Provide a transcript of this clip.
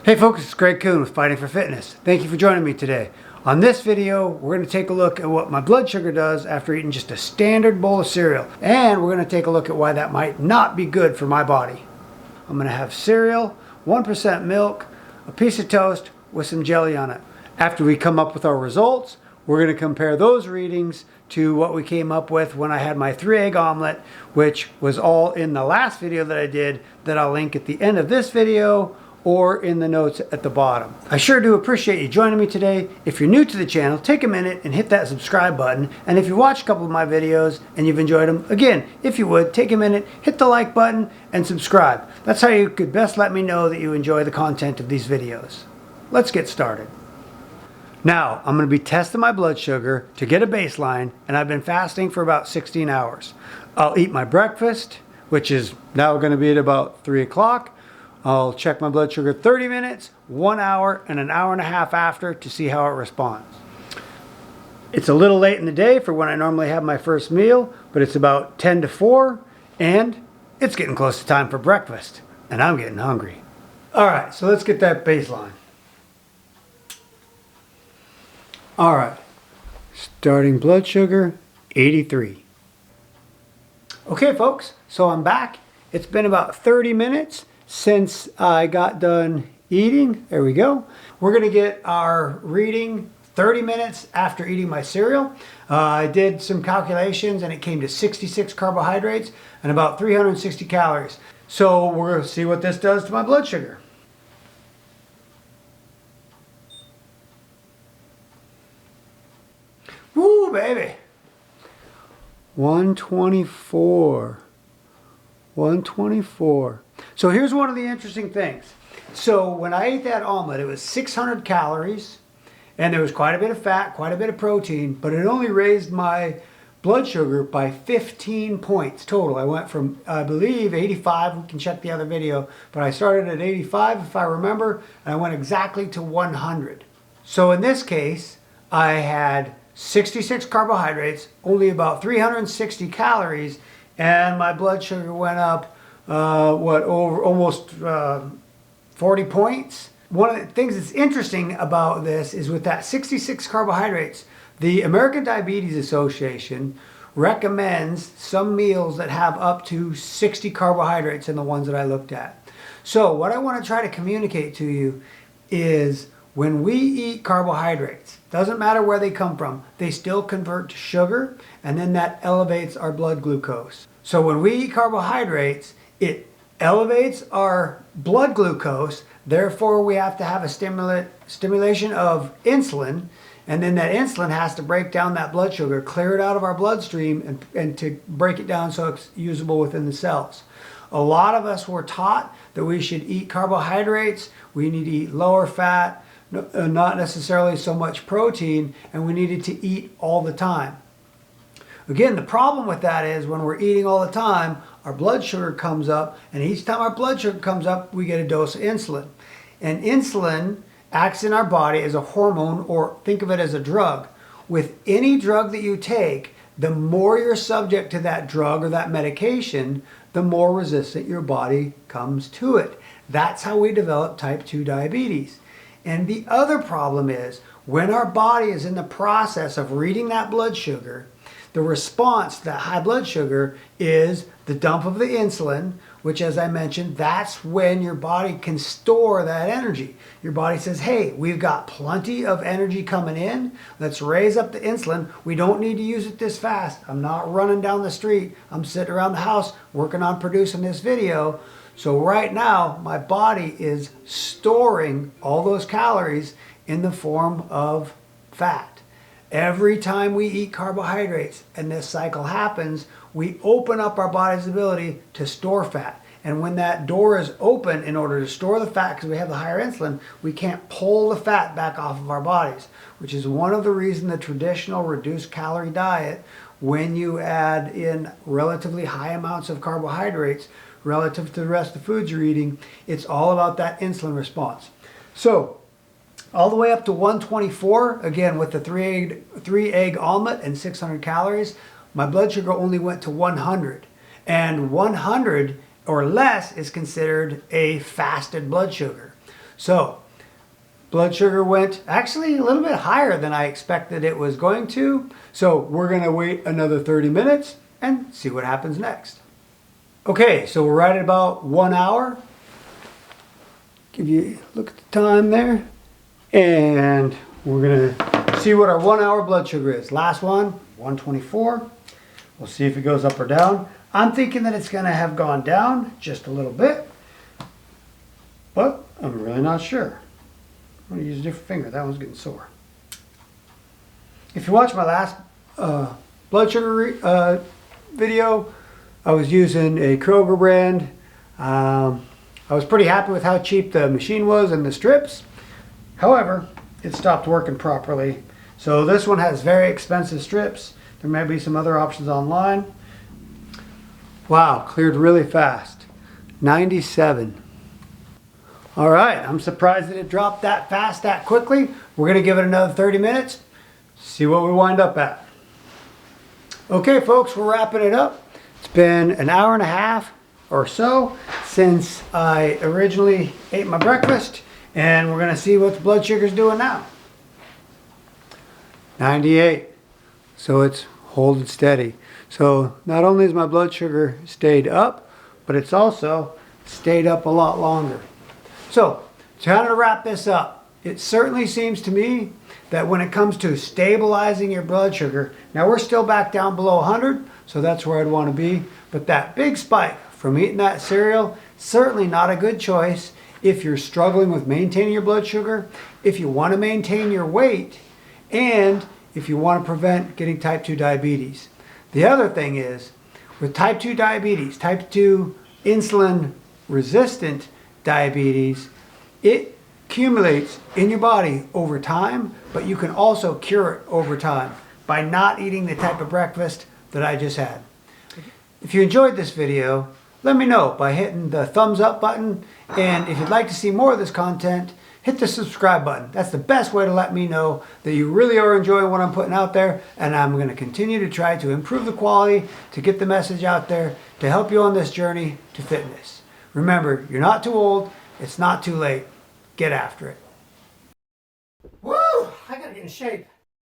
Hey folks, it's Greg Coon with Fighting for Fitness. Thank you for joining me today. On this video, we're going to take a look at what my blood sugar does after eating just a standard bowl of cereal. And we're going to take a look at why that might not be good for my body. I'm going to have cereal, 1% milk, a piece of toast with some jelly on it. After we come up with our results, we're going to compare those readings to what we came up with when I had my 3-egg omelet, which was all in the last video that I did that I'll link at the end of this video or in the notes at the bottom. I sure do appreciate you joining me today. If you're new to the channel, take a minute and hit that subscribe button. And if you watched a couple of my videos and you've enjoyed them, again, if you would, take a minute, hit the like button and subscribe. That's how you could best let me know that you enjoy the content of these videos. Let's get started. Now, I'm going to be testing my blood sugar to get a baseline, and I've been fasting for about 16 hours. I'll eat my breakfast, which is now going to be at about 3 o'clock. I'll check my blood sugar 30 minutes, 1 hour, and an hour and a half after to see how it responds. It's a little late in the day for when I normally have my first meal, but it's about 10 to 4, and it's getting close to time for breakfast, and I'm getting hungry. All right, so let's get that baseline. All right, starting blood sugar, 83. Okay, folks, so I'm back. It's been about 30 minutes since I got done eating. There we go. We're going to get our reading 30 minutes after eating my cereal. I did some calculations and it came to 66 carbohydrates and about 360 calories. So we're going to see what this does to my blood sugar. Woo, baby. 124. 124. So here's one of the interesting things. So when I ate that omelet, it was 600 calories, and there was quite a bit of fat, quite a bit of protein, but it only raised my blood sugar by 15 points total. I went from, I believe, 85, we can check the other video, but I started at 85 if I remember, and I went exactly to 100. So in this case, I had 66 carbohydrates, only about 360 calories, and my blood sugar went up almost 40 points. One of the things that's interesting about this is with that 66 carbohydrates, the American Diabetes Association recommends some meals that have up to 60 carbohydrates in the ones that I looked at. So what I want to try to communicate to you is when we eat carbohydrates, doesn't matter where they come from, they still convert to sugar, and then that elevates our blood glucose. So when we eat carbohydrates, it elevates our blood glucose, therefore we have to have a stimulation of insulin, and then that insulin has to break down that blood sugar, clear it out of our bloodstream, and to break it down so it's usable within the cells. A lot of us were taught that we should eat carbohydrates, we need to eat lower fat, not necessarily so much protein, and we needed to eat all the time. Again, the problem with that is when we're eating all the time, our blood sugar comes up, and each time our blood sugar comes up, we get a dose of insulin. And insulin acts in our body as a hormone, or think of it as a drug. With any drug that you take, the more you're subject to that drug or that medication, the more resistant your body comes to it. That's how we develop type 2 diabetes. And the other problem is when our body is in the process of reading that blood sugar, the response to that high blood sugar is the dump of the insulin, which, as I mentioned, that's when your body can store that energy. Your body says, hey, we've got plenty of energy coming in. Let's raise up the insulin. We don't need to use it this fast. I'm not running down the street. I'm sitting around the house working on producing this video. So right now, my body is storing all those calories in the form of fat. Every time we eat carbohydrates and this cycle happens, we open up our body's ability to store fat. And when that door is open in order to store the fat, because we have the higher insulin, we can't pull the fat back off of our bodies, which is one of the reasons the traditional reduced calorie diet, when you add in relatively high amounts of carbohydrates relative to the rest of the foods you're eating, it's all about that insulin response. So all the way up to 124, again with the three egg omelet and 600 calories, my blood sugar only went to 100. And 100 or less is considered a fasted blood sugar. So blood sugar went actually a little bit higher than I expected it was going to. So we're going to wait another 30 minutes and see what happens next. Okay, so we're right at about 1 hour. Give you a look at the time there. And we're going to see what our 1 hour blood sugar is. Last one, 124. We'll see if it goes up or down. I'm thinking that it's going to have gone down just a little bit, but I'm really not sure. I'm going to use a different finger. That one's getting sore. If you watch my last blood sugar video, I was using a Kroger brand. I was pretty happy with how cheap the machine was and the strips. However, it stopped working properly. So this one has very expensive strips. There may be some other options online. Wow, cleared really fast. 97. All right, I'm surprised that it dropped that fast, that quickly. We're gonna give it another 30 minutes, see what we wind up at. Okay, folks, we're wrapping it up. It's been an hour and a half or so since I originally ate my breakfast, and we're gonna see what the blood sugar's doing now. 98, so it's holding steady. So not only has my blood sugar stayed up, but it's also stayed up a lot longer. So to kind of wrap this up, it certainly seems to me that when it comes to stabilizing your blood sugar, now we're still back down below 100, so that's where I'd want to be, but that big spike from eating that cereal, certainly not a good choice if you're struggling with maintaining your blood sugar, if you want to maintain your weight, and if you want to prevent getting type 2 diabetes. The other thing is, with type 2 diabetes, type 2 insulin resistant diabetes, it accumulates in your body over time, but you can also cure it over time by not eating the type of breakfast that I just had. If you enjoyed this video, let me know by hitting the thumbs up button, and if you'd like to see more of this content, hit the subscribe button. That's the best way to let me know that you really are enjoying what I'm putting out there, and I'm going to continue to try to improve the quality, to get the message out there, to help you on this journey to fitness. Remember, you're not too old, it's not too late. Get after it. Woo! I gotta get in shape.